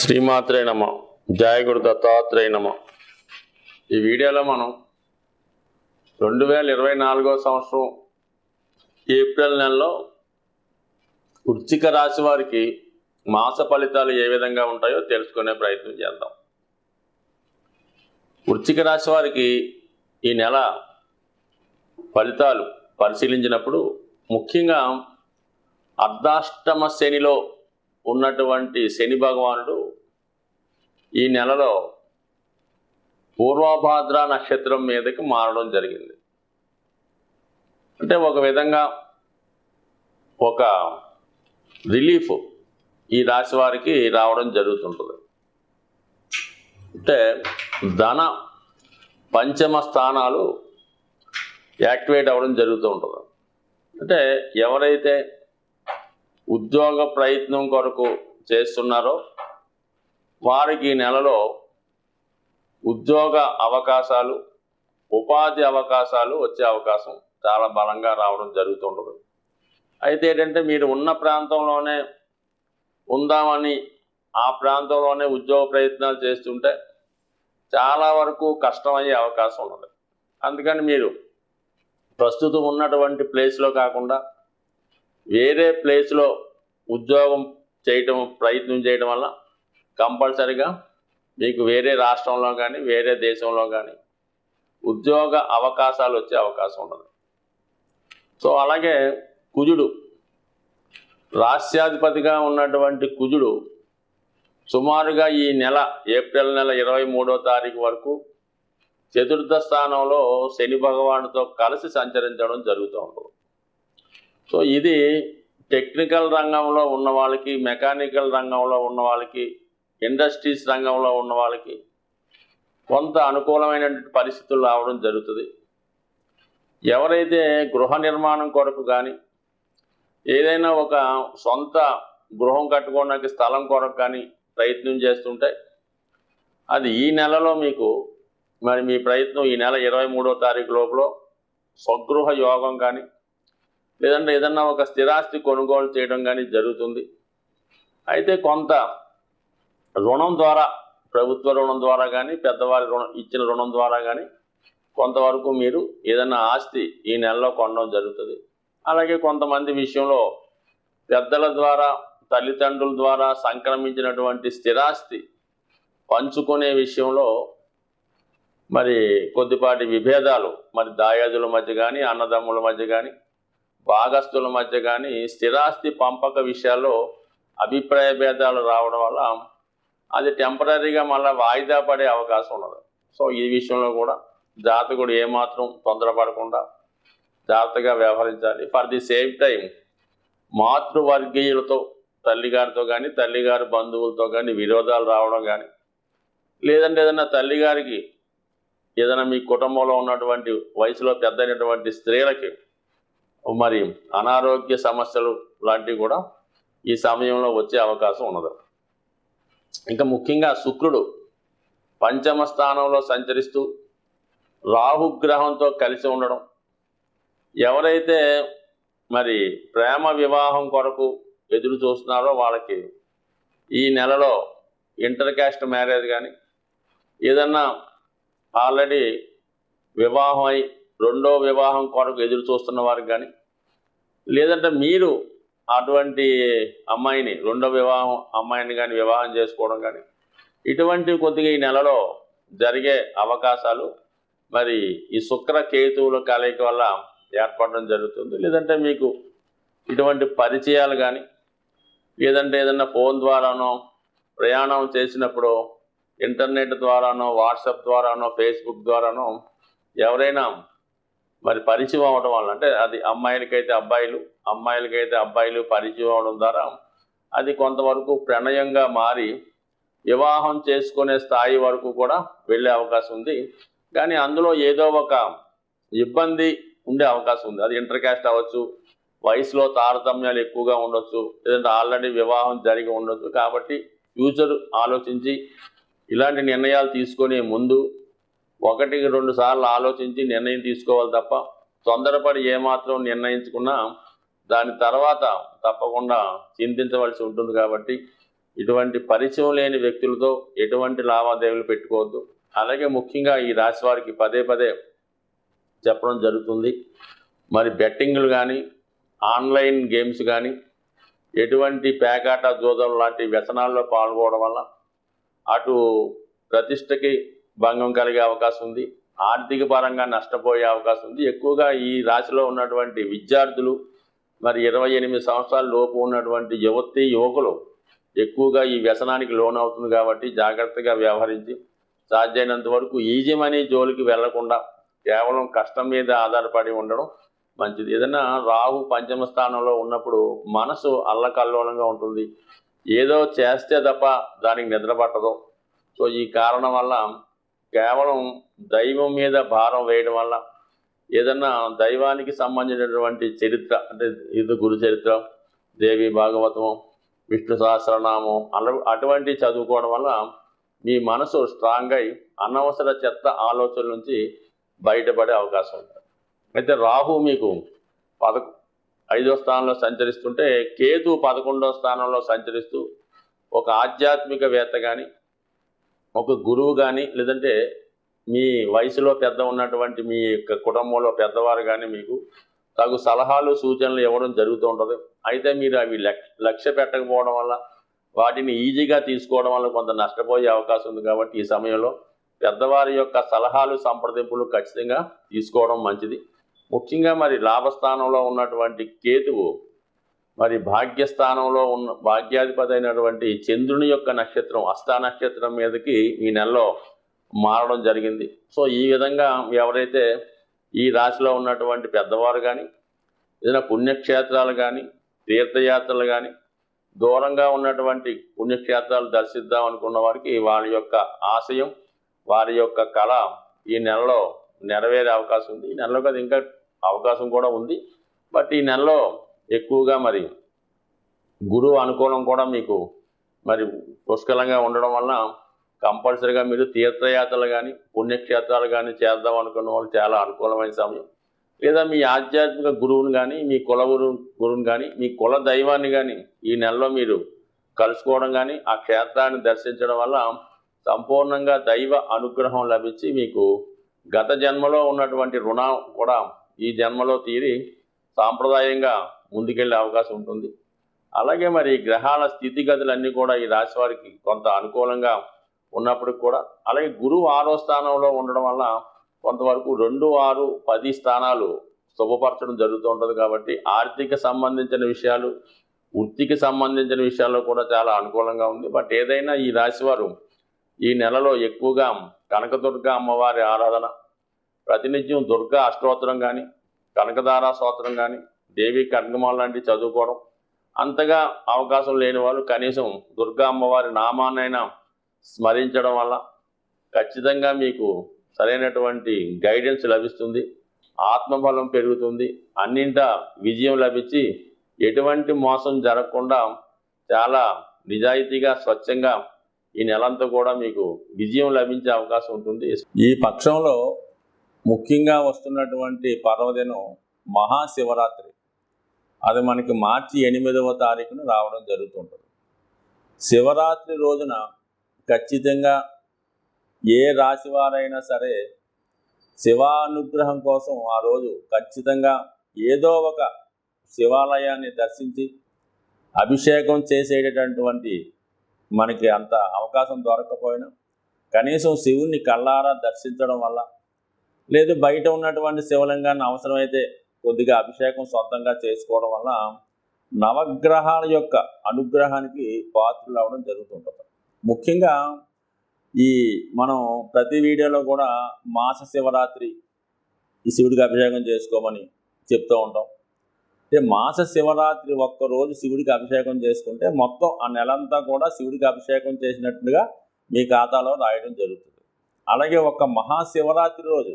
శ్రీమాత్రే నమ. జయ గురు దత్తాత్రేయ నమ. ఈ వీడియోలో మనం 2024 సంవత్సరం ఏప్రిల్ నెలలో వృశ్చిక రాశి వారికి మాస ఫలితాలు ఏ విధంగా ఉంటాయో తెలుసుకునే ప్రయత్నం చేద్దాం. వృశ్చిక రాశి వారికి ఈ నెల ఫలితాలు పరిశీలించినప్పుడు ముఖ్యంగా అర్ధాష్టమ శనిలో ఉన్నటువంటి శని భగవానుడు ఈ నెలలో పూర్వభాద్ర నక్షత్రం మీదకి మారడం జరిగింది. అంటే ఒక విధంగా ఒక రిలీఫ్ ఈ రాశి వారికి రావడం జరుగుతుంటుంది. అంటే ధన పంచమ స్థానాలు యాక్టివేట్ అవ్వడం జరుగుతూ ఉంటుంది. అంటే ఎవరైతే ఉద్యోగ ప్రయత్నం కొరకు చేస్తున్నారో వారికి ఈ నెలలో ఉద్యోగ అవకాశాలు, ఉపాధి అవకాశాలు వచ్చే అవకాశం చాలా బలంగా రావడం జరుగుతుంటుంది. అయితే ఏంటంటే మీరు ఉన్న ప్రాంతంలోనే ఉందామని ఆ ప్రాంతంలోనే ఉద్యోగ ప్రయత్నాలు చేస్తుంటే చాలా వరకు కష్టమయ్యే అవకాశం ఉన్నది. అందుకని మీరు ప్రస్తుతం ఉన్నటువంటి ప్లేస్లో కాకుండా వేరే ప్లేస్లో ఉద్యోగం ప్రయత్నం చేయడం వల్ల కంపల్సరిగా మీకు వేరే రాష్ట్రంలో కానీ వేరే దేశంలో కానీ ఉద్యోగ అవకాశాలు వచ్చే అవకాశం ఉన్నది. సో అలాగే కుజుడు, రాష్ట్రాధిపతిగా ఉన్నటువంటి కుజుడు సుమారుగా ఈ నెల ఏప్రిల్ నెల 23వ తారీఖు వరకు చతుర్థ స్థానంలో శని భగవానుడితో కలిసి సంచరించడం జరుగుతూ ఉంటుంది. సో ఇది టెక్నికల్ రంగంలో ఉన్న వాళ్ళకి, మెకానికల్ రంగంలో ఉన్న వాళ్ళకి, ఇండస్ట్రీస్ రంగంలో ఉన్న వాళ్ళకి కొంత అనుకూలమైనటువంటి పరిస్థితులు రావడం జరుగుతుంది. ఎవరైతే గృహ నిర్మాణం కొరకు కానీ ఏదైనా ఒక సొంత గృహం కట్టుకోవడానికి స్థలం కొరకు కానీ ప్రయత్నం చేస్తుంటే అది ఈ నెలలో మీకు మీ ప్రయత్నం ఈ నెల 23వ తారీఖు లోపల స్వగృహ యోగం కానీ లేదంటే ఏదన్నా ఒక స్థిరాస్తి కొనుగోలు చేయడం కానీ జరుగుతుంది. అయితే కొంత రుణం ద్వారా, ప్రభుత్వ రుణం ద్వారా కానీ పెద్దవారి ఇచ్చిన రుణం ద్వారా కానీ కొంతవరకు మీరు ఏదన్నా ఆస్తి ఈ నెలలో కొనడం జరుగుతుంది. అలాగే కొంతమంది విషయంలో పెద్దల ద్వారా, తల్లిదండ్రుల ద్వారా సంక్రమించినటువంటి స్థిరాస్తి పంచుకునే విషయంలో కొద్దిపాటి విభేదాలు దాయాదుల మధ్య కానీ, అన్నదమ్ముల మధ్య కానీ, భాగస్తుల మధ్య కానీ స్థిరాస్తి పంపక విషయాల్లో అభిప్రాయ భేదాలు రావడం వల్ల అది టెంపరీగా మళ్ళీ వాయిదా పడే అవకాశం ఉన్నది. సో ఈ విషయంలో కూడా జాతకుడు ఏమాత్రం తొందరపడకుండా జాగ్రత్తగా వ్యవహరించాలి. ఫర్ ది సేమ్ టైం మాతృవర్గీయులతో, తల్లిగారితో కానీ తల్లిగారి బంధువులతో కానీ విరోధాలు రావడం కానీ లేదంటే ఏదైనా తల్లిగారికి ఏదైనా మీ కుటుంబంలో ఉన్నటువంటి వయసులో పెద్దైనటువంటి స్త్రీలకి అనారోగ్య సమస్యలు లాంటివి కూడా ఈ సమయంలో వచ్చే అవకాశం ఉన్నది. ఇంకా ముఖ్యంగా శుక్రుడు పంచమ స్థానంలో సంచరిస్తూ రాహుగ్రహంతో కలిసి ఉండడం, ఎవరైతే ప్రేమ వివాహం కొరకు ఎదురు చూస్తున్నారో వాళ్ళకి ఈ నెలలో ఇంటర్ కాస్ట్ మ్యారేజ్ కానీ ఏదన్నా ఆల్రెడీ వివాహం అయి రెండో వివాహం కొరకు ఎదురు చూస్తున్న వారికి కానీ లేదంటే మీరు అటువంటి అమ్మాయిని, రెండో వివాహం అమ్మాయిని కానీ వివాహం చేసుకోవడం కానీ ఇటువంటివి కొద్దిగా ఈ నెలలో జరిగే అవకాశాలు ఈ శుక్ర కేతువుల కలయిక వల్ల ఏర్పడడం జరుగుతుంది. లేదంటే మీకు ఇటువంటి పరిచయాలు కానీ లేదంటే ఏదన్నా ఫోన్ ద్వారానో, ప్రయాణం చేసినప్పుడు ఇంటర్నెట్ ద్వారానో, వాట్సాప్ ద్వారానో, ఫేస్బుక్ ద్వారానో ఎవరైనా పరిచయం అవడం వల్ల, అంటే అది అమ్మాయిలకైతే అబ్బాయిలు, అమ్మాయిలకైతే అబ్బాయిలు పరిచయం అవడం ద్వారా అది కొంతవరకు ప్రణయంగా మారి వివాహం చేసుకునే స్థాయి వరకు కూడా వెళ్ళే అవకాశం ఉంది. కానీ అందులో ఏదో ఒక ఇబ్బంది ఉండే అవకాశం ఉంది. అది ఇంటర్ కాస్ట్ అవ్వచ్చు, వయసులో తారతమ్యాలు ఎక్కువగా ఉండొచ్చు, లేదంటే ఆల్రెడీ వివాహం జరిగి ఉండొచ్చు. కాబట్టి ఫ్యూచర్ ఆలోచించి ఇలాంటి నిర్ణయాలు తీసుకునే ముందు 1-2 సార్లు ఆలోచించి నిర్ణయం తీసుకోవాలి తప్ప తొందరపడి ఏమాత్రం నిర్ణయించుకున్నా దాని తర్వాత తప్పకుండా చింతించవలసి ఉంటుంది. కాబట్టి ఇటువంటి పరిచయం లేని వ్యక్తులతో ఎటువంటి లావాదేవీలు పెట్టుకోవద్దు. అలాగే ముఖ్యంగా ఈ రాశి వారికి పదే పదే చెప్పడం జరుగుతుంది, మరి బెట్టింగ్లు కానీ, ఆన్లైన్ గేమ్స్ కానీ, ఎటువంటి పేకాట జూదం లాంటి వ్యసనాల్లో పాల్గొనడం వల్ల అటు ప్రతిష్టకి భంగం కలిగే అవకాశం ఉంది, ఆర్థిక పరంగా నష్టపోయే అవకాశం ఉంది. ఎక్కువగా ఈ రాశిలో ఉన్నటువంటి విద్యార్థులు, మరి 28 సంవత్సరాల లోపు ఉన్నటువంటి యువకులు ఎక్కువగా ఈ వ్యసనానికి లోనవుతుంది. కాబట్టి జాగ్రత్తగా వ్యవహరించి సాధ్యమైనంత వరకు ఈజీ మనీ జోలికి వెళ్లకుండా కేవలం కష్టం మీద ఆధారపడి ఉండడం మంచిది. ఏదైనా రాహు పంచమ స్థానంలో ఉన్నప్పుడు మనసు అల్లకల్లోలంగా ఉంటుంది, ఏదో చేస్తే తప్ప దానికి నిద్ర పట్టదు. సో ఈ కారణం వల్ల కేవలం దైవం మీద భారం వేయడం వల్ల ఏదన్నా దైవానికి సంబంధించినటువంటి చరిత్ర, అంటే ఇది గురు చరిత్ర, దేవి భాగవతం, విష్ణు సహస్రనామం అటువంటి చదువుకోవడం వల్ల మీ మనసు స్ట్రాంగ్ అయి అనవసర చెత్త ఆలోచనల నుంచి బయటపడే అవకాశం ఉంటుంది. అయితే రాహు మీకు 5వ స్థానంలో సంచరిస్తుంటే, కేతు 11వ స్థానంలో సంచరిస్తూ ఒక ఆధ్యాత్మికవేత్త కానీ, ఒక గురువు కానీ, లేదంటే మీ వయసులో పెద్ద ఉన్నటువంటి మీ యొక్క కుటుంబంలో పెద్దవారు కానీ మీకు తగు సలహాలు సూచనలు ఇవ్వడం జరుగుతూ ఉంటుంది. అయితే మీరు అవి లక్ష్య పెట్టకపోవడం వల్ల, వాటిని ఈజీగా తీసుకోవడం వల్ల కొంత నష్టపోయే అవకాశం ఉంది. కాబట్టి ఈ సమయంలో పెద్దవారి యొక్క సలహాలు సంప్రదింపులు ఖచ్చితంగా తీసుకోవడం మంచిది. ముఖ్యంగా మరి లాభస్థానంలో ఉన్నటువంటి కేతువు మరి భాగ్యస్థానంలో ఉన్న భాగ్యాధిపతి అయినటువంటి చంద్రుని యొక్క నక్షత్రం హస్త నక్షత్రం మీదకి ఈ నెలలో మారడం జరిగింది. సో ఈ విధంగా ఎవరైతే ఈ రాశిలో ఉన్నటువంటి పెద్దవారు కానీ, ఏదైనా పుణ్యక్షేత్రాలు కానీ, తీర్థయాత్రలు కానీ, దూరంగా ఉన్నటువంటి పుణ్యక్షేత్రాలు దర్శిద్దాం అనుకున్న వారికి వారి యొక్క ఆశయం, వారి యొక్క కళ ఈ నెలలో నెరవేరే అవకాశం ఉంది. ఈ నెలలో కదా ఇంకా అవకాశం కూడా ఉంది. బట్ ఈ నెలలో ఎక్కువగా మరి గురువు అనుకూలం కూడా మీకు మరి పుష్కలంగా ఉండడం వలన కంపల్సరీగా మీరు తీర్థయాత్రలు కానీ, పుణ్యక్షేత్రాలు కానీ చేద్దాం అనుకున్న వాళ్ళు చాలా అనుకూలమైన సమయం. లేదా మీ ఆధ్యాత్మిక గురువుని కానీ, మీ కుల గురువుని కానీ, మీ కుల దైవాన్ని కానీ ఈ నెలలో మీరు కలుసుకోవడం కానీ, ఆ క్షేత్రాన్ని దర్శించడం వల్ల సంపూర్ణంగా దైవ అనుగ్రహం లభించి మీకు గత జన్మలో ఉన్నటువంటి రుణం కూడా ఈ జన్మలో తీరి సాంప్రదాయంగా ముందుకెళ్ళే అవకాశం ఉంటుంది. అలాగే మరి గ్రహాల స్థితిగతులన్నీ కూడా ఈ రాశి వారికి కొంత అనుకూలంగా ఉన్నప్పటికి కూడా, అలాగే గురువు 6వ స్థానంలో ఉండడం వల్ల కొంతవరకు 2, 6, 10 స్థానాలు శుభపరచడం జరుగుతూ ఉంటుంది. కాబట్టి ఆర్థిక సంబంధించిన విషయాలు, వృత్తికి సంబంధించిన విషయాల్లో కూడా చాలా అనుకూలంగా ఉంది. బట్ ఏదైనా ఈ రాశివారు ఈ నెలలో ఎక్కువగా కనకదుర్గ అమ్మవారి ఆరాధన, ప్రతినిత్యం దుర్గా అష్టోత్తరం కానీ, కనకదార స్తోత్రం కానీ, దేవి ఖడ్గమాల లాంటివి చదువుకోవడం, అంతగా అవకాశం లేని వాళ్ళు కనీసం దుర్గా అమ్మవారి నామాన్నైనా స్మరించడం వల్ల ఖచ్చితంగా మీకు సరైనటువంటి గైడెన్స్ లభిస్తుంది, ఆత్మబలం పెరుగుతుంది, అన్నింటా విజయం లభించి ఎటువంటి మోసం జరగకుండా చాలా నిజాయితీగా స్వచ్ఛంగా ఈ నెలంతా కూడా మీకు విజయం లభించే అవకాశం ఉంటుంది. ఈ పక్షంలో ముఖ్యంగా వస్తున్నటువంటి పర్వదినం మహాశివరాత్రి. అది మనకి మార్చి 8వ తారీఖున రావడం జరుగుతుంటుంది. శివరాత్రి రోజున ఖచ్చితంగా ఏ రాశివారైనా సరే శివానుగ్రహం కోసం ఆ రోజు ఖచ్చితంగా ఏదో ఒక శివాలయాన్ని దర్శించి అభిషేకం చేసేటటువంటి మనకి అంత అవకాశం దొరకకపోయినా కనీసం శివుణ్ణి కళ్ళారా దర్శించడం వల్ల, లేదు బయట ఉన్నటువంటి శివలింగాన్ని అవసరమైతే కొద్దిగా అభిషేకం సొంతంగా చేసుకోవడం వల్ల నవగ్రహాల యొక్క అనుగ్రహానికి పాత్రలు అవ్వడం జరుగుతుంటుంది. ముఖ్యంగా ఈ మనం ప్రతి వీడియోలో కూడా మాస శివరాత్రి ఈ శివుడికి అభిషేకం చేసుకోమని చెప్తూ ఉంటాం. అంటే మాస శివరాత్రి ఒక్కరోజు శివుడికి అభిషేకం చేసుకుంటే మొత్తం ఆ నెలంతా కూడా శివుడికి అభిషేకం చేసినట్టుగా మీ ఖాతాలో రాయడం జరుగుతుంది. అలాగే ఒక మహాశివరాత్రి రోజు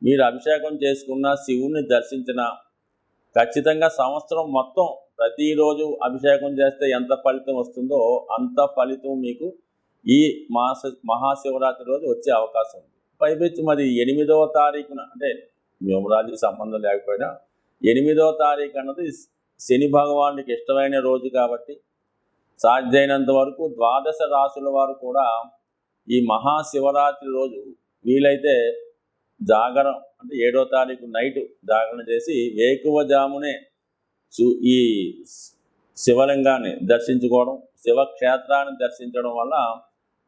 మీరు అభిషేకం చేసుకున్న, శివుణ్ణి దర్శించిన ఖచ్చితంగా సంవత్సరం మొత్తం ప్రతిరోజు అభిషేకం చేస్తే ఎంత ఫలితం వస్తుందో అంత ఫలితం మీకు ఈ మహాశివరాత్రి రోజు వచ్చే అవకాశం ఉంది. పైపెచ్చి మరి 8వ తారీఖున, అంటే న్యూమరాలజీకి సంబంధం లేకపోయినా 8వ తారీఖు అన్నది శని భగవానుడికి ఇష్టమైన రోజు కాబట్టి సాధ్యమైనంత వరకు ద్వాదశ రాశుల వారు కూడా ఈ మహాశివరాత్రి రోజు వీలైతే జాగరం అంటే 7వ తారీఖు నైట్ జాగరణ చేసి వేకువజామునే ఈ శివలింగాన్ని దర్శించుకోవడం, శివక్షేత్రాన్ని దర్శించడం వల్ల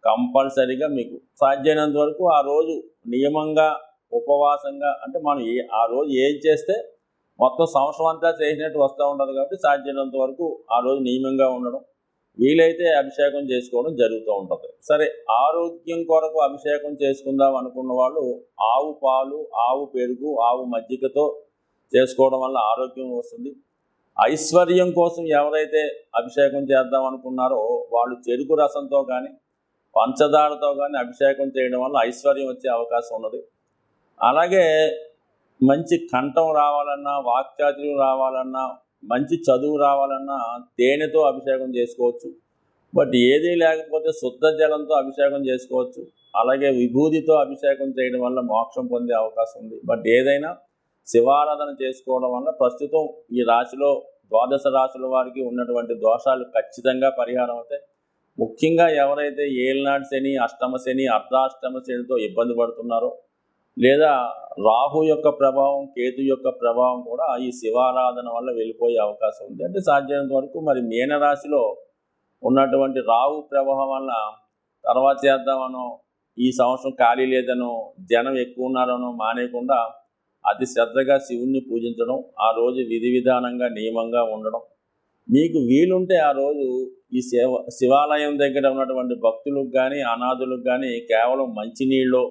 కంపల్సరీగా మీకు సాధ్యమైనంత వరకు ఆ రోజు నియమంగా ఉపవాసంగా అంటే మనం ఆ రోజు ఏం చేస్తే మొత్తం సంవత్సరం అంతా చేసినట్టు వస్తూ ఉంటుంది కాబట్టి సాధ్యమైనంత వరకు ఆ రోజు నియమంగా ఉండడం, వీలైతే అభిషేకం చేసుకోవడం జరుగుతూ ఉంటుంది. సరే, ఆరోగ్యం కొరకు అభిషేకం చేసుకుందాం అనుకున్న వాళ్ళు ఆవు పాలు, ఆవు పెరుగు, ఆవు మజ్జిగతో చేసుకోవడం వల్ల ఆరోగ్యం వస్తుంది. ఐశ్వర్యం కోసం ఎవరైతే అభిషేకం చేద్దాం అనుకున్నారో వాళ్ళు చెరుకు రసంతో కానీ పంచదారతో కానీ అభిషేకం చేయడం వల్ల ఐశ్వర్యం వచ్చే అవకాశం ఉన్నది. అలాగే మంచి కంఠం రావాలన్నా, వాక్చాతుర్యం రావాలన్నా, మంచి చదువు రావాలన్నా తేనెతో అభిషేకం చేసుకోవచ్చు. బట్ ఏదీ లేకపోతే శుద్ధ జలంతో అభిషేకం చేసుకోవచ్చు. అలాగే విభూతితో అభిషేకం చేయడం వల్ల మోక్షం పొందే అవకాశం ఉంది. బట్ ఏదైనా శివారాధన చేసుకోవడం వల్ల ప్రస్తుతం ఈ రాశిలో ద్వాదశ రాశుల వారికి ఉన్నటువంటి దోషాలు ఖచ్చితంగా పరిహారం అవుతాయి. ముఖ్యంగా ఎవరైతే ఏలినాటి శని, అష్టమ శని, అర్ధాష్టమ శనితో ఇబ్బంది పడుతున్నారో, లేదా రాహు యొక్క ప్రభావం, కేతు యొక్క ప్రభావం కూడా ఈ శివారాధన వల్ల వెళ్ళిపోయే అవకాశం ఉంది. అంటే సాధ్యమైనంత వరకు మరి మీనరాశిలో ఉన్నటువంటి రాహు ప్రభావం వల్ల తర్వాత చేద్దామనో, ఈ సంవత్సరం ఖాళీ లేదనో, జనం ఎక్కువ ఉన్నారనో మానేయకుండా అతి శ్రద్ధగా శివుణ్ణి పూజించడం, ఆ రోజు విధి విధానంగా నియమంగా ఉండడం, మీకు వీలుంటే ఆ రోజు ఈ శివాలయం దగ్గర ఉన్నటువంటి భక్తులకు కానీ అనాథులకు కానీ కేవలం మంచినీళ్ళు,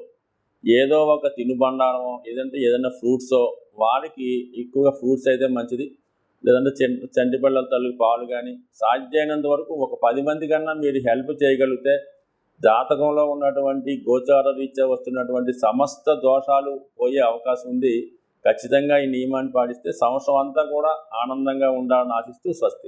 ఏదో ఒక తినుబండారమో, ఏదైనా ఫ్రూట్సో, వారికి ఎక్కువగా ఫ్రూట్స్ అయితే మంచిది, లేదంటే చంటి పిల్లల తల్లి పాలు కానీ సాధ్యమైనంత వరకు ఒక 10 మంది కన్నా మీరు హెల్ప్ చేయగలిగితే జాతకంలో ఉన్నటువంటి గోచార రీత్యా వస్తున్నటువంటి సమస్త దోషాలు పోయే అవకాశం ఉంది. ఖచ్చితంగా ఈ నియమాన్ని పాటిస్తే సంవత్సరం అంతా కూడా ఆనందంగా ఉండాలని ఆశిస్తూ స్వస్తి.